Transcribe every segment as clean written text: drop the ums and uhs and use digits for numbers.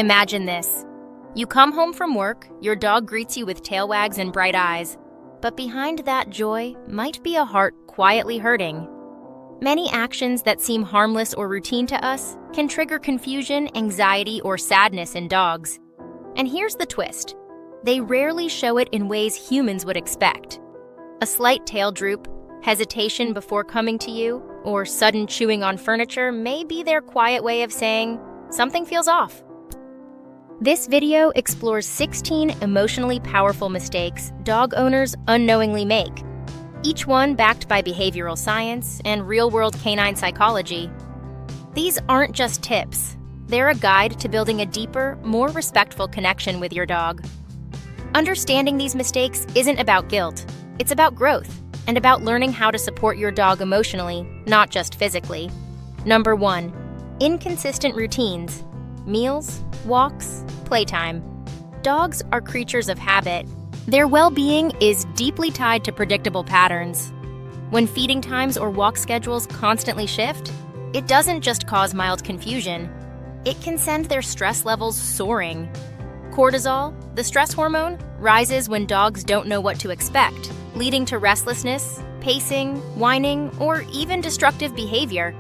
Imagine this. You come home from work, your dog greets you with tail wags and bright eyes, but behind that joy might be a heart quietly hurting. Many actions that seem harmless or routine to us can trigger confusion, anxiety, or sadness in dogs. And here's the twist. They rarely show it in ways humans would expect. A slight tail droop, hesitation before coming to you, or sudden chewing on furniture may be their quiet way of saying, something feels off. This video explores 16 emotionally powerful mistakes dog owners unknowingly make, each one backed by behavioral science and real-world canine psychology. These aren't just tips. They're a guide to building a deeper, more respectful connection with your dog. Understanding these mistakes isn't about guilt. It's about growth and about learning how to support your dog emotionally, not just physically. Number 1. Inconsistent routines. Meals, walks, playtime. Dogs are creatures of habit. Their well-being is deeply tied to predictable patterns. When feeding times or walk schedules constantly shift, it doesn't just cause mild confusion. It can send their stress levels soaring. Cortisol, the stress hormone, rises when dogs don't know what to expect, leading to restlessness, pacing, whining, or even destructive behavior.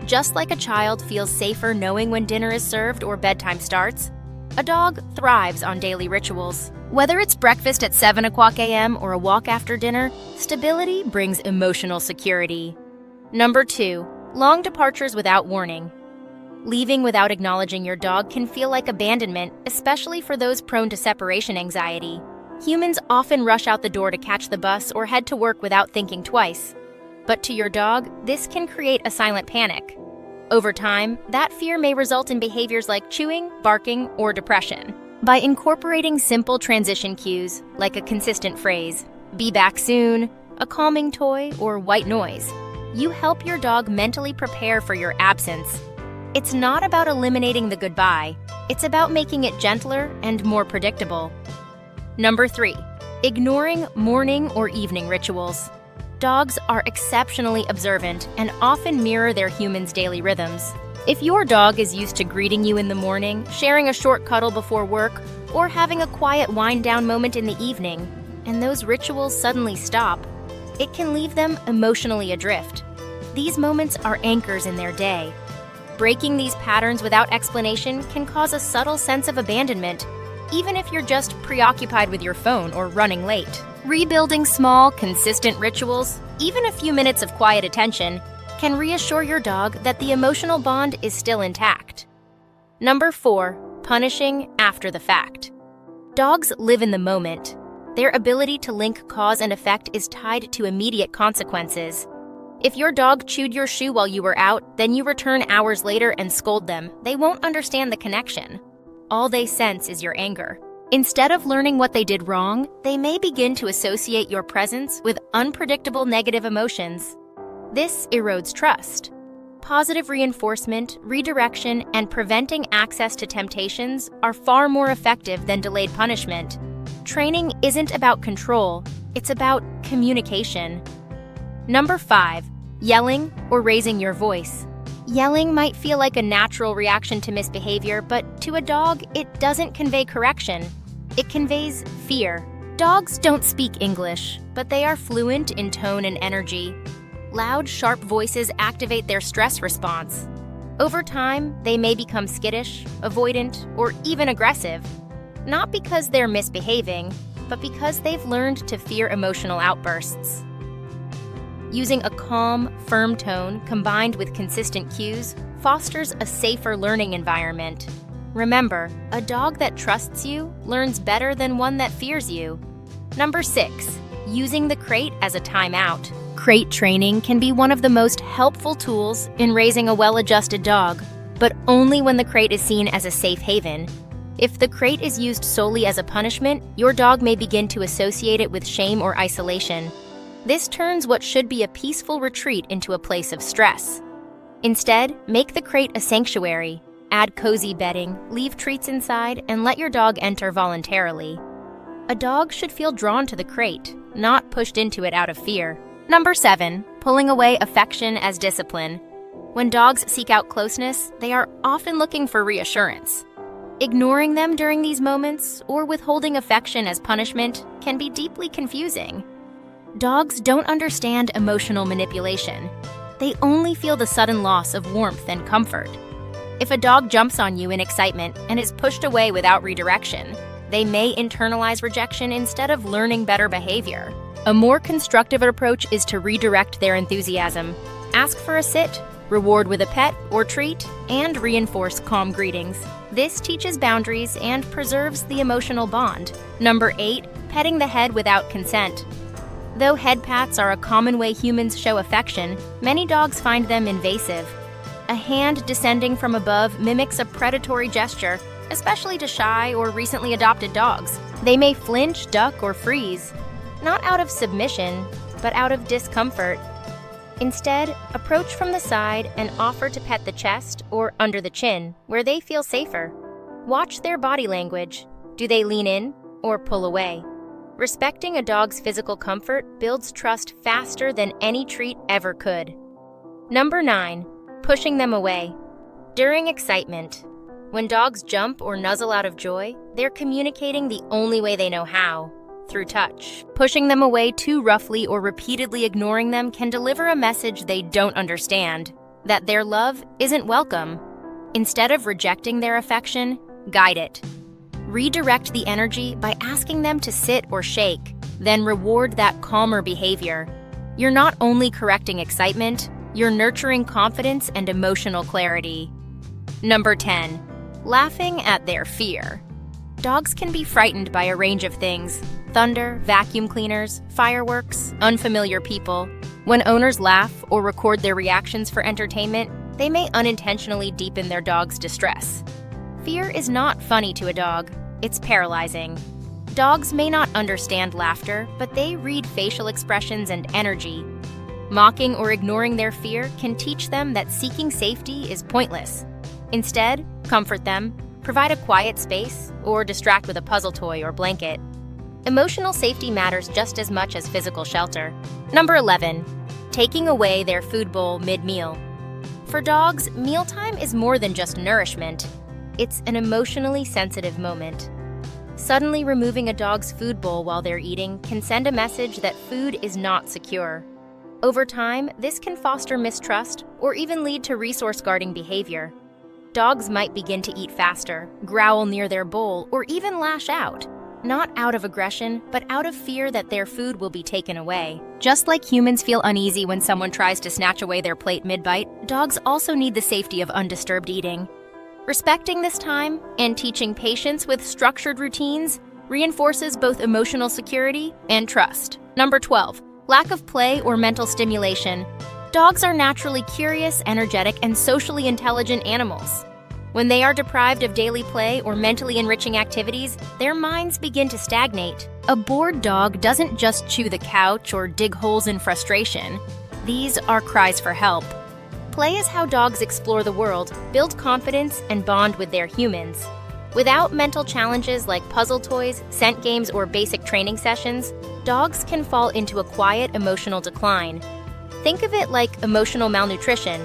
Just like a child feels safer knowing when dinner is served or bedtime starts, a dog thrives on daily rituals. Whether it's breakfast at 7 o'clock a.m. or a walk after dinner, stability brings emotional security. Number 2. Long departures without warning. Leaving without acknowledging your dog can feel like abandonment, especially for those prone to separation anxiety. Humans often rush out the door to catch the bus or head to work without thinking twice. But to your dog, this can create a silent panic. Over time, that fear may result in behaviors like chewing, barking, or depression. By incorporating simple transition cues, like a consistent phrase, "be back soon," a calming toy, or white noise, you help your dog mentally prepare for your absence. It's not about eliminating the goodbye. It's about making it gentler and more predictable. Number 3. Ignoring morning or evening rituals. Dogs are exceptionally observant and often mirror their humans' daily rhythms. If your dog is used to greeting you in the morning, sharing a short cuddle before work, or having a quiet wind-down moment in the evening, and those rituals suddenly stop, it can leave them emotionally adrift. These moments are anchors in their day. Breaking these patterns without explanation can cause a subtle sense of abandonment, even if you're just preoccupied with your phone or running late. Rebuilding small, consistent rituals, even a few minutes of quiet attention, can reassure your dog that the emotional bond is still intact. Number 4. Punishing after the fact. Dogs live in the moment. Their ability to link cause and effect is tied to immediate consequences. If your dog chewed your shoe while you were out, then you return hours later and scold them, they won't understand the connection. All they sense is your anger. Instead of learning what they did wrong, they may begin to associate your presence with unpredictable negative emotions. This erodes trust. Positive reinforcement, redirection, and preventing access to temptations are far more effective than delayed punishment. Training isn't about control, it's about communication. Number 5. Yelling or raising your voice. Yelling might feel like a natural reaction to misbehavior, but to a dog, it doesn't convey correction. It conveys fear. Dogs don't speak English, but they are fluent in tone and energy. Loud, sharp voices activate their stress response. Over time, they may become skittish, avoidant, or even aggressive. Not because they're misbehaving, but because they've learned to fear emotional outbursts. Using a calm, firm tone combined with consistent cues fosters a safer learning environment. Remember, a dog that trusts you learns better than one that fears you. Number 6. Using the crate as a timeout. Crate training can be one of the most helpful tools in raising a well-adjusted dog, but only when the crate is seen as a safe haven. If the crate is used solely as a punishment, your dog may begin to associate it with shame or isolation. This turns what should be a peaceful retreat into a place of stress. Instead, make the crate a sanctuary. Add cozy bedding, leave treats inside, and let your dog enter voluntarily. A dog should feel drawn to the crate, not pushed into it out of fear. Number 7. Pulling away affection as discipline. When dogs seek out closeness, they are often looking for reassurance. Ignoring them during these moments or withholding affection as punishment can be deeply confusing. Dogs don't understand emotional manipulation. They only feel the sudden loss of warmth and comfort. If a dog jumps on you in excitement and is pushed away without redirection, they may internalize rejection instead of learning better behavior. A more constructive approach is to redirect their enthusiasm. Ask for a sit, reward with a pet or treat, and reinforce calm greetings. This teaches boundaries and preserves the emotional bond. Number 8, petting the head without consent. Though head pats are a common way humans show affection, many dogs find them invasive. A hand descending from above mimics a predatory gesture, especially to shy or recently adopted dogs. They may flinch, duck, or freeze, not out of submission, but out of discomfort. Instead, approach from the side and offer to pet the chest or under the chin, where they feel safer. Watch their body language. Do they lean in or pull away? Respecting a dog's physical comfort builds trust faster than any treat ever could. Number 9, pushing them away. During excitement, when dogs jump or nuzzle out of joy, they're communicating the only way they know how, through touch. Pushing them away too roughly or repeatedly ignoring them can deliver a message they don't understand, that their love isn't welcome. Instead of rejecting their affection, guide it. Redirect the energy by asking them to sit or shake, then reward that calmer behavior. You're not only correcting excitement, you're nurturing confidence and emotional clarity. Number 10, laughing at their fear. Dogs can be frightened by a range of things: thunder, vacuum cleaners, fireworks, unfamiliar people. When owners laugh or record their reactions for entertainment, they may unintentionally deepen their dog's distress. Fear is not funny to a dog, it's paralyzing. Dogs may not understand laughter, but they read facial expressions and energy. Mocking or ignoring their fear can teach them that seeking safety is pointless. Instead, comfort them, provide a quiet space, or distract with a puzzle toy or blanket. Emotional safety matters just as much as physical shelter. Number 11, taking away their food bowl mid-meal. For dogs, mealtime is more than just nourishment. It's an emotionally sensitive moment. Suddenly removing a dog's food bowl while they're eating can send a message that food is not secure. Over time, this can foster mistrust or even lead to resource-guarding behavior. Dogs might begin to eat faster, growl near their bowl, or even lash out. Not out of aggression, but out of fear that their food will be taken away. Just like humans feel uneasy when someone tries to snatch away their plate mid-bite, dogs also need the safety of undisturbed eating. Respecting this time and teaching patience with structured routines reinforces both emotional security and trust. Number 12, lack of play or mental stimulation. Dogs are naturally curious, energetic, and socially intelligent animals. When they are deprived of daily play or mentally enriching activities, their minds begin to stagnate. A bored dog doesn't just chew the couch or dig holes in frustration. These are cries for help. Play is how dogs explore the world, build confidence, and bond with their humans. Without mental challenges like puzzle toys, scent games, or basic training sessions, dogs can fall into a quiet emotional decline. Think of it like emotional malnutrition.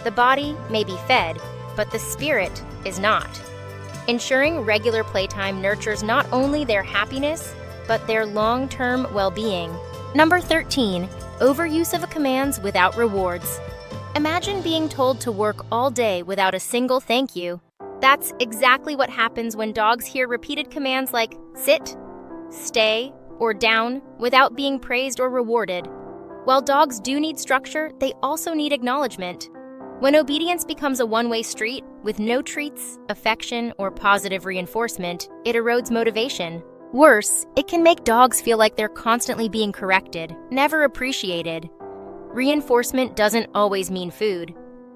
The body may be fed, but the spirit is not. Ensuring regular playtime nurtures not only their happiness, but their long-term well-being. Number 13, overuse of commands without rewards. Imagine being told to work all day without a single thank you. That's exactly what happens when dogs hear repeated commands like sit, stay, or down without being praised or rewarded. While dogs do need structure, they also need acknowledgement. When obedience becomes a one-way street, with no treats, affection, or positive reinforcement, it erodes motivation. Worse, it can make dogs feel like they're constantly being corrected, never appreciated. Reinforcement doesn't always mean food.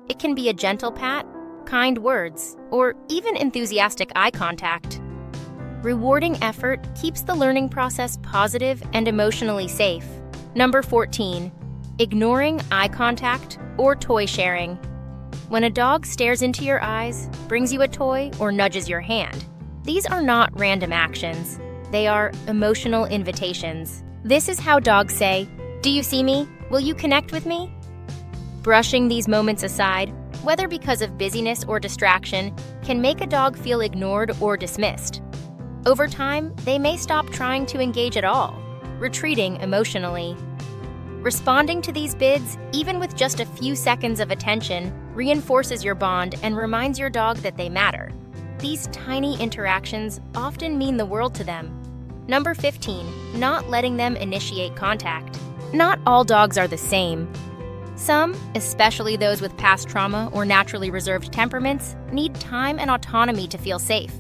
It can be a gentle pat, kind words, or even enthusiastic eye contact. Rewarding effort keeps the learning process positive and emotionally safe. Number 14, ignoring eye contact or toy sharing. When a dog stares into your eyes, brings you a toy, or nudges your hand, these are not random actions. They are emotional invitations. This is how dogs say, "Do you see me? Will you connect with me?" Brushing these moments aside, whether because of busyness or distraction, can make a dog feel ignored or dismissed. Over time, they may stop trying to engage at all, retreating emotionally. Responding to these bids, even with just a few seconds of attention, reinforces your bond and reminds your dog that they matter. These tiny interactions often mean the world to them. Number 15, not letting them initiate contact. Not all dogs are the same. Some, especially those with past trauma or naturally reserved temperaments, need time and autonomy to feel safe.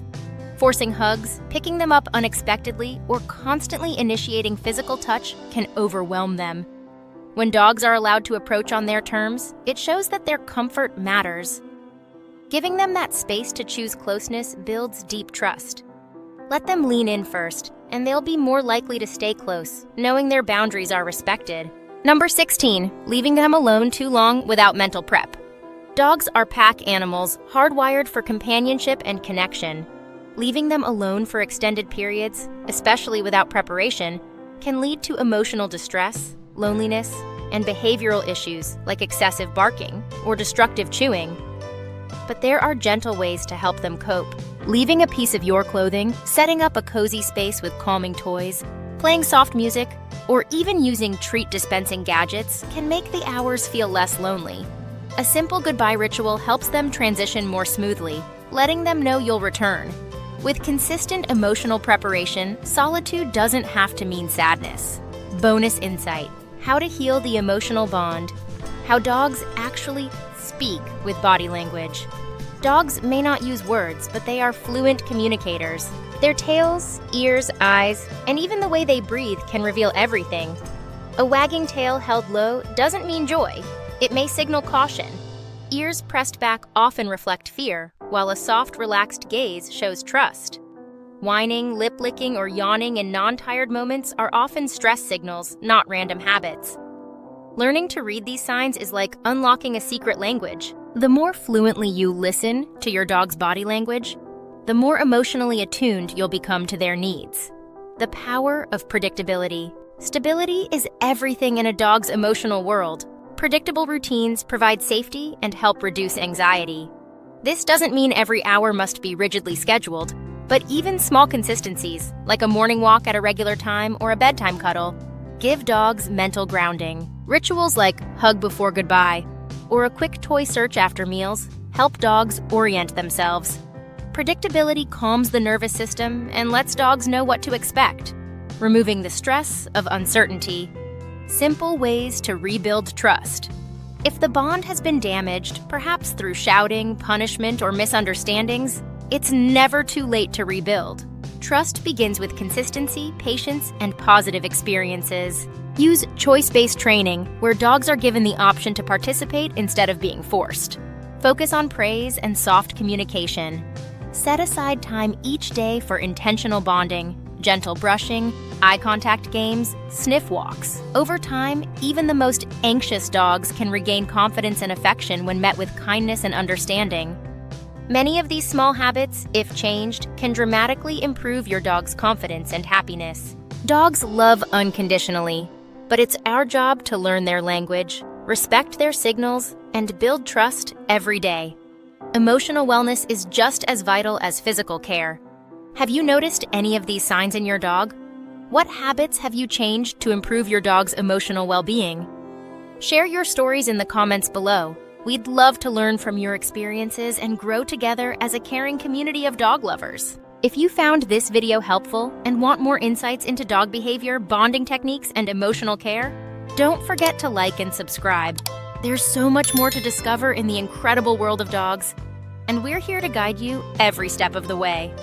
Forcing hugs, picking them up unexpectedly, or constantly initiating physical touch can overwhelm them. When dogs are allowed to approach on their terms, it shows that their comfort matters. Giving them that space to choose closeness builds deep trust. Let them lean in first, and they'll be more likely to stay close, knowing their boundaries are respected. Number 16, leaving them alone too long without mental prep. Dogs are pack animals, hardwired for companionship and connection. Leaving them alone for extended periods, especially without preparation, can lead to emotional distress, loneliness, and behavioral issues like excessive barking or destructive chewing. But there are gentle ways to help them cope. Leaving a piece of your clothing, setting up a cozy space with calming toys, playing soft music, or even using treat-dispensing gadgets can make the hours feel less lonely. A simple goodbye ritual helps them transition more smoothly, letting them know you'll return. With consistent emotional preparation, solitude doesn't have to mean sadness. Bonus insight: how to heal the emotional bond. How dogs actually speak with body language. Dogs may not use words, but they are fluent communicators. Their tails, ears, eyes, and even the way they breathe can reveal everything. A wagging tail held low doesn't mean joy. It may signal caution. Ears pressed back often reflect fear, while a soft, relaxed gaze shows trust. Whining, lip-licking, or yawning in non-tired moments are often stress signals, not random habits. Learning to read these signs is like unlocking a secret language. The more fluently you listen to your dog's body language, the more emotionally attuned you'll become to their needs. The power of predictability. Stability is everything in a dog's emotional world. Predictable routines provide safety and help reduce anxiety. This doesn't mean every hour must be rigidly scheduled, but even small consistencies, like a morning walk at a regular time or a bedtime cuddle, give dogs mental grounding. Rituals like hug before goodbye or a quick toy search after meals help dogs orient themselves. Predictability calms the nervous system and lets dogs know what to expect, removing the stress of uncertainty. Simple ways to rebuild trust. If the bond has been damaged, perhaps through shouting, punishment, or misunderstandings, it's never too late to rebuild. Trust begins with consistency, patience, and positive experiences. Use choice-based training, where dogs are given the option to participate instead of being forced. Focus on praise and soft communication. Set aside time each day for intentional bonding, gentle brushing, eye contact games, sniff walks. Over time, even the most anxious dogs can regain confidence and affection when met with kindness and understanding. Many of these small habits, if changed, can dramatically improve your dog's confidence and happiness. Dogs love unconditionally, but it's our job to learn their language, respect their signals, and build trust every day. Emotional wellness is just as vital as physical care. Have you noticed any of these signs in your dog? What habits have you changed to improve your dog's emotional well-being? Share your stories in the comments below. We'd love to learn from your experiences and grow together as a caring community of dog lovers. If you found this video helpful and want more insights into dog behavior, bonding techniques, and emotional care, don't forget to like and subscribe. There's so much more to discover in the incredible world of dogs, and we're here to guide you every step of the way.